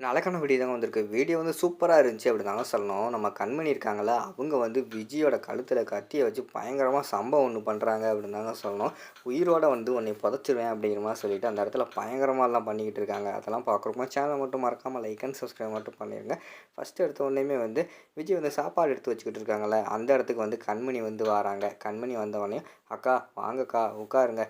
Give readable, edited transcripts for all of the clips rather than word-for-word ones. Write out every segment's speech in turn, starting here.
அழகான வீடியோ தாங்க வந்திருக்கு. வீடியோ வந்து சூப்பரா இருந்துச்சு அப்படிதாங்க சொல்லணும். நம்ம கண்மணி இருக்காங்கல்ல, அவங்க வந்து விஜியோட கழுத்தில கத்திய வச்சு பயங்கரமா சம்பவம் ஒண்ணு பண்றாங்க அப்படின்னு தாங்க சொல்லணும். உயிரோட வந்து உன்னைய புதைச்சிருவேன் அப்படிங்கிற மாரி சொல்லிட்டு அந்த இடத்துல பயங்கரமாலாம் பண்ணிக்கிட்டு இருக்காங்க. அதெல்லாம் பார்க்குறப்போ சேனல மட்டும் மறக்காம லைக் அண்ட் சப்ஸ்கிரைப் மட்டும் பண்ணிருங்க. ஃபர்ஸ்ட் எடுத்த உடனேயுமே வந்து விஜய் வந்து சாப்பாடு எடுத்து வச்சுக்கிட்டு இருக்காங்கல்ல, அந்த இடத்துக்கு வந்து கண்மணி வந்து வாராங்க. கண்மணி வந்தவொடனே, "அக்கா வாங்கக்கா உட்காருங்க.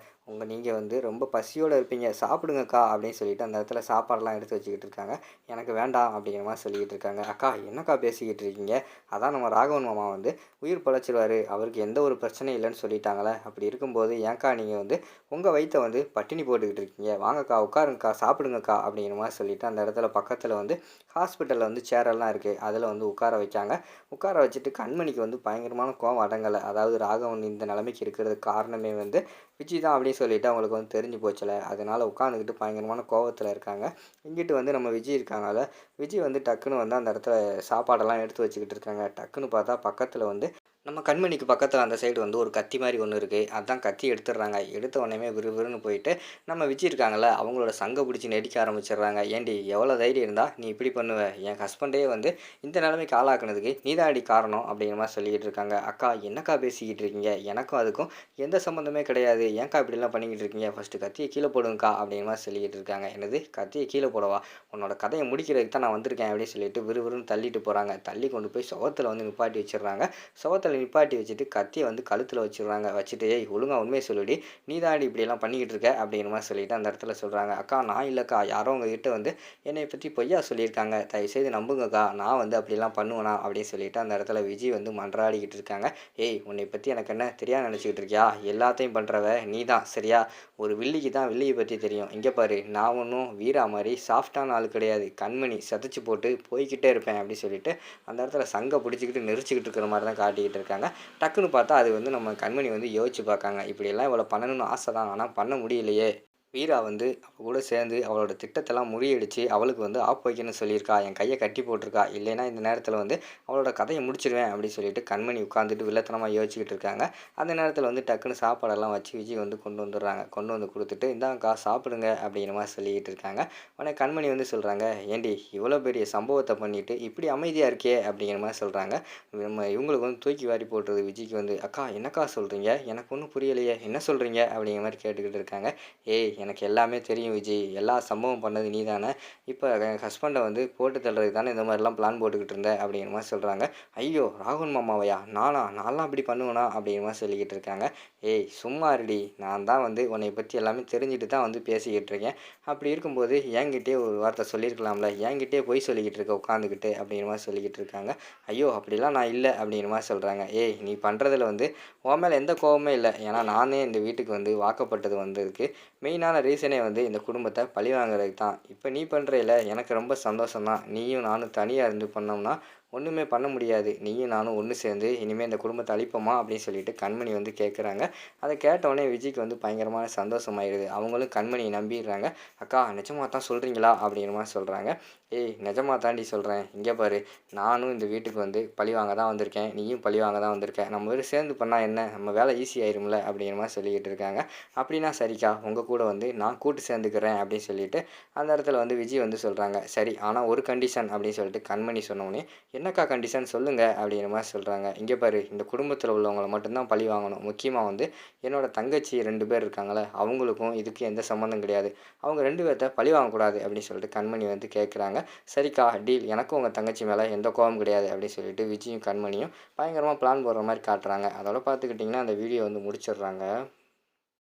நீங்க வந்து ரொம்ப பசியோட இருப்பீங்க. சாப்பிடுங்கக்கா" அப்படின்னு சொல்லிட்டு அந்த இடத்துல சாப்பாடுலாம் எடுத்து வச்சுக்கிட்டு இருக்காங்க. எனக்கு வேண்டாம் அப்படிங்கிற மாதிரி சொல்லிக்கிட்டு இருக்காங்க. அக்கா என்னக்கா பேசிக்கிட்டு இருக்கீங்க? அதான் நம்ம ராகவன் மாமா வந்து உயிர் பிழைச்சிருவாரு. அவருக்கு எந்த ஒரு பிரச்சனையும் இல்லைன்னு சொல்லிட்டாங்களே. அப்படி இருக்கும்போது ஏன்க்கா நீங்கள் வந்து உங்கள் வயித்தை வந்து பட்டினி போட்டுக்கிட்டு இருக்கீங்க? வாங்கக்கா உட்காருங்கக்கா சாப்பிடுங்கக்கா அப்படிங்கிற மாதிரி சொல்லிட்டு அந்த இடத்துல பக்கத்தில் வந்து ஹாஸ்பிட்டலில் வந்து சேரெல்லாம் இருக்குது. அதில் வந்து உட்கார வைக்காங்க. உட்கார வச்சுட்டு கண்மணிக்கு வந்து பயங்கரமான கோவம் அடங்கலை. அதாவது ராகவன் இந்த நிலைமைக்கு இருக்கிறதுக்கு காரணமே வந்து விஜய் தான் அப்படின்னு சொல்லிட்டு அவங்களுக்கு வந்து தெரிஞ்சு போச்சுல. அதனால உட்காந்துக்கிட்டு பயங்கரமான கோவத்தில் இருக்காங்க. இங்கிட்டு வந்து நம்ம விஜய் இருக்காங்கல்ல, விஜய் வந்து டக்குன்னு வந்து அந்த இடத்துல சாப்பாடெல்லாம் எடுத்து வச்சுக்கிட்டு இருக்காங்க. டக்குன்னு பார்த்தா பக்கத்தில் வந்து நம்ம கண்மணிக்கு பக்கத்தில் அந்த சைடு வந்து ஒரு கத்தி மாதிரி ஒன்று இருக்குது. அதான் கத்தி எடுத்துடுறாங்க. எடுத்த உடனே விறுவிறுன்னு போயிட்டு நம்ம விஜய் இருக்காங்கல்ல, அவங்களோட சங்கை பிடிச்சி நெரிக்க ஆரம்பிச்சிடுறாங்க. "ஏண்டி எவ்வளோ தைரியம் இருந்தா நீ இப்படி பண்ணுவ? என் ஹஸ்பண்டே வந்து இந்த நிலைமைக்கு ஆளாக்குனதுக்கு நீதான்டி காரணம்" அப்படிங்கிற மாதிரி சொல்லிக்கிட்டு இருக்காங்க. "அக்கா என்னக்கா பேசிக்கிட்டு இருக்கீங்க? எனக்கும் அதுக்கும் எந்த சம்மந்தமே கிடையாது. ஏன்க்கா இப்படிலாம் பண்ணிக்கிட்டு இருக்கீங்க? ஃபஸ்ட்டு கத்திய கீழே போடுங்கக்கா" அப்படிங்கிற மாதிரி சொல்லிக்கிட்டு இருக்காங்க. "என்னது கத்திய கீழே போடவா? உன்னோட கதையை முடிக்கிறதுக்கு தான் நான் வந்திருக்கேன்" அப்படின்னு சொல்லிட்டு விறுவிறுன்னு தள்ளிட்டு போகிறாங்க. தள்ளி கொண்டு போய் சுவத்துல வந்து நிப்பாட்டி வச்சிடுறாங்க. சுவத்துல நிப்பாட்டி வச்சுட்டு கத்திய வந்து கழுத்தில் வச்சிடுறாங்க. வச்சுட்டு, "ஏய் ஒழுங்கா உண்மையை சொல்லுடி. நீ தான்டி இப்படியெல்லாம் பண்ணிக்கிட்டு இருக்க" அப்படிங்கிற மாதிரி சொல்லிட்டு அந்த இடத்துல சொல்கிறாங்க. "அக்கா நான் இல்லைக்கா. யாரோ உங்ககிட்ட வந்து என்னை பற்றி பொய்யா சொல்லியிருக்காங்க. தயவுசெய்து நம்புங்கக்கா. நான் வந்து அப்படிலாம் பண்ணுவேனா" அப்படின்னு சொல்லிட்டு அந்த இடத்துல விஜய் வந்து மன்றாடிக்கிட்டு இருக்காங்க. "ஏய் உன்னை பற்றி எனக்கு என்ன தெரியாம நினச்சிக்கிட்டு இருக்கியா? எல்லாத்தையும் பண்ணுறவ நீ தான் சரியா? ஒரு வில்லிக்கு தான் வில்லியை பற்றி தெரியும். இங்கே பாரு நான் ஒன்றும் வீரா மாதிரி சாஃப்டான ஆள் கிடையாது. கண்மணி சதைச்சு போட்டு போய்க்கிட்டே இருப்பேன்" அப்படின்னு சொல்லிட்டு அந்த இடத்துல சங்கை பிடிச்சிக்கிட்டு நெரிச்சிக்கிட்டு இருக்கிற மாதிரி தான் காட்டிக்கிட்டு இருக்காங்க. டக்குன்னு பார்த்தா அது வந்து நம்ம கண்மணி வந்து யோசிச்சு பார்க்காங்க. இப்படியெல்லாம் இவள பண்ணணும்னு ஆசை தான். ஆனா பண்ண முடியலையே. வீரா வந்து அவ கூட சேர்ந்து அவளோட திட்டத்தெல்லாம் முறியடிச்சு, அவளுக்கு வந்து ஆப்பு வைக்கணும்னு சொல்லியிருக்கா. என் கைய கட்டி போட்டுருக்கா. இல்லைன்னா இந்த நேரத்தில வந்து அவளோட கதைய முடிச்சிருவேன் அப்படின்னு சொல்லிட்டு கண்மணி உட்காந்துட்டு வில்லத்தனமா யோசிச்சுக்கிட்டு இருக்காங்க. அந்த நேரத்தில வந்து டக்குன்னு சாப்பாடெல்லாம் வச்சு விஜய் வந்து கொண்டு வந்துடுறாங்க. கொண்டு வந்து குடுத்துட்டு, "இந்தாங்கக்கா சாப்பிடுங்க" அப்படிங்கிற மாரி சொல்லிக்கிட்டு இருக்காங்க. உடனே கண்மணி வந்து சொல்றாங்க, "ஏன்டி இவ்வளோ பெரிய சம்பவத்த பண்ணிட்டு இப்படி அமைதியா இருக்கியே" அப்படிங்கிற மாரி சொல்றாங்க. இவங்களுக்கு வந்து தூக்கி வாரி போட்டுருது விஜய்க்கு வந்து. "அக்கா என்னக்கா சொல்றீங்க? எனக்கு ஒண்ணும் புரியலையே. என்ன சொல்றீங்க?" அப்படிங்கிற மாரி கேட்டுக்கிட்டு இருக்காங்க. "ஏய் எனக்கு எல்லாமே தெரியும் விஜய். எல்லா சம்பவம் பண்ணது நீ தானே. இப்ப என் ஹஸ்பண்ட வந்து போட்டு தள்ளுறதுக்கு தானே இந்த மாரிலாம் பிளான் போட்டுக்கிட்டு இருந்த" அப்படிங்கிற மாரி சொல்றாங்க. "ஐயோ! ராகுல் மாமாவையா? நானா? நான்லாம் அப்படி பண்ணுவேனா?" அப்படிங்கிற மாரி சொல்லிக்கிட்டு இருக்காங்க. "ஏய் சும்மா இருடி. நான் தான் வந்து உன்னைய பத்தி எல்லாமே தெரிஞ்சுட்டு தான் வந்து பேசிக்கிட்டு இருக்கேன். அப்படி இருக்கும்போது என்கிட்டயே ஒரு வார்த்தை சொல்லியிருக்கலாம்ல. என்கிட்டயே பொய் சொல்லிக்கிட்டு இருக்க உட்காந்துக்கிட்டு" அப்படிங்கிற மாரி சொல்லிக்கிட்டு இருக்காங்க. "ஐயோ! அப்படிலாம் நான் இல்ல" அப்படிங்கிற மாரி சொல்றாங்க. "ஏய் நீ பண்றதுல வந்து உன் மேல எந்த கோவமுமே இல்ல. ஏன்னா நானே இந்த வீட்டுக்கு வந்து வாக்கப்பட்டது வந்ததுக்கு மெயினான ரீசனே வந்து இந்த குடும்பத்த பழிவாங்குறதுக்கு தான். இப்ப நீ பண்றயில எனக்கு ரொம்ப சந்தோஷம் தான். நீயும் நானும் தனியா இருந்து பண்ணோம்னா, ஒண்ணுமே பண்ண முடியாது. நீயும் நானும் ஒண்ணு சேர்ந்து இனிமே இந்த குடும்பத்த அழிப்போமா? அப்படின்னு சொல்லிட்டு கண்மணி வந்து கேட்குறாங்க. அத கேட்டவுடனே விஜய்க்கு வந்து பயங்கரமான சந்தோஷமாயிருது. அவங்களும் கண்மணிய நம்பிர்றாங்க. "அக்கா நிஜமா தான் சொல்றீங்களா?" அப்படிங்கிற மாரி சொல்றாங்க. "ஏய் நிஜமா தாண்டி சொல்றேன். இங்க பாரு நானும் இந்த வீட்டுக்கு வந்து பழி வாங்க தான் வந்திருக்கேன். நீயும் பழி வாங்க தான் வந்திருக்க. நம்ம 2 சேர்ந்து பண்ணா என்ன? நம்ம வேலை ஈஸி ஆயிரும்ல" அப்படிங்கிற மாரி சொல்லிக்கிட்டு இருக்காங்க. "அப்படின்னா சரிக்கா. உங்க கூட வந்து நான் கூட்டு சேர்ந்துக்கிறேன்" அப்படின்னு சொல்லிட்டு அந்த இடத்துல வந்து விஜய் வந்து சொல்றாங்க. "சரி ஆனா ஒரு கண்டிஷன்" அப்படின்னு சொல்லிட்டு கண்மணி சொன்னவுடனே, "என்னக்கா கண்டிஷன் சொல்லுங்க" அப்படிங்கிற மாரி சொல்றாங்க. "இங்க பாரு இந்த குடும்பத்தில உள்ளவங்கள மட்டும் தான் பழி வாங்கணும். முக்கியமா வந்து என்னோட தங்கச்சி 2 பேர் இருக்காங்கல்ல, அவங்களுக்கும் இதுக்கும் எந்த சம்மந்தம் கிடையாது. அவங்க 2 பேத்த பழி வாங்கக்கூடாது" அப்படின்னு சொல்லிட்டு கண்மணி வந்து கேட்குறாங்க. "சரிக்கா டீல். எனக்கும் உங்க தங்கச்சி மேல எந்த கோவமும் கிடையாது" அப்படின்னு சொல்லிட்டு விஜயும், கண்மணியும் பயங்கரமா பிளான் போடுற மாரி காட்டுறாங்க. அதோட பார்த்துக்கிட்டிங்கன்னா அந்த வீடியோ வந்து முடிச்சிடுறாங்க.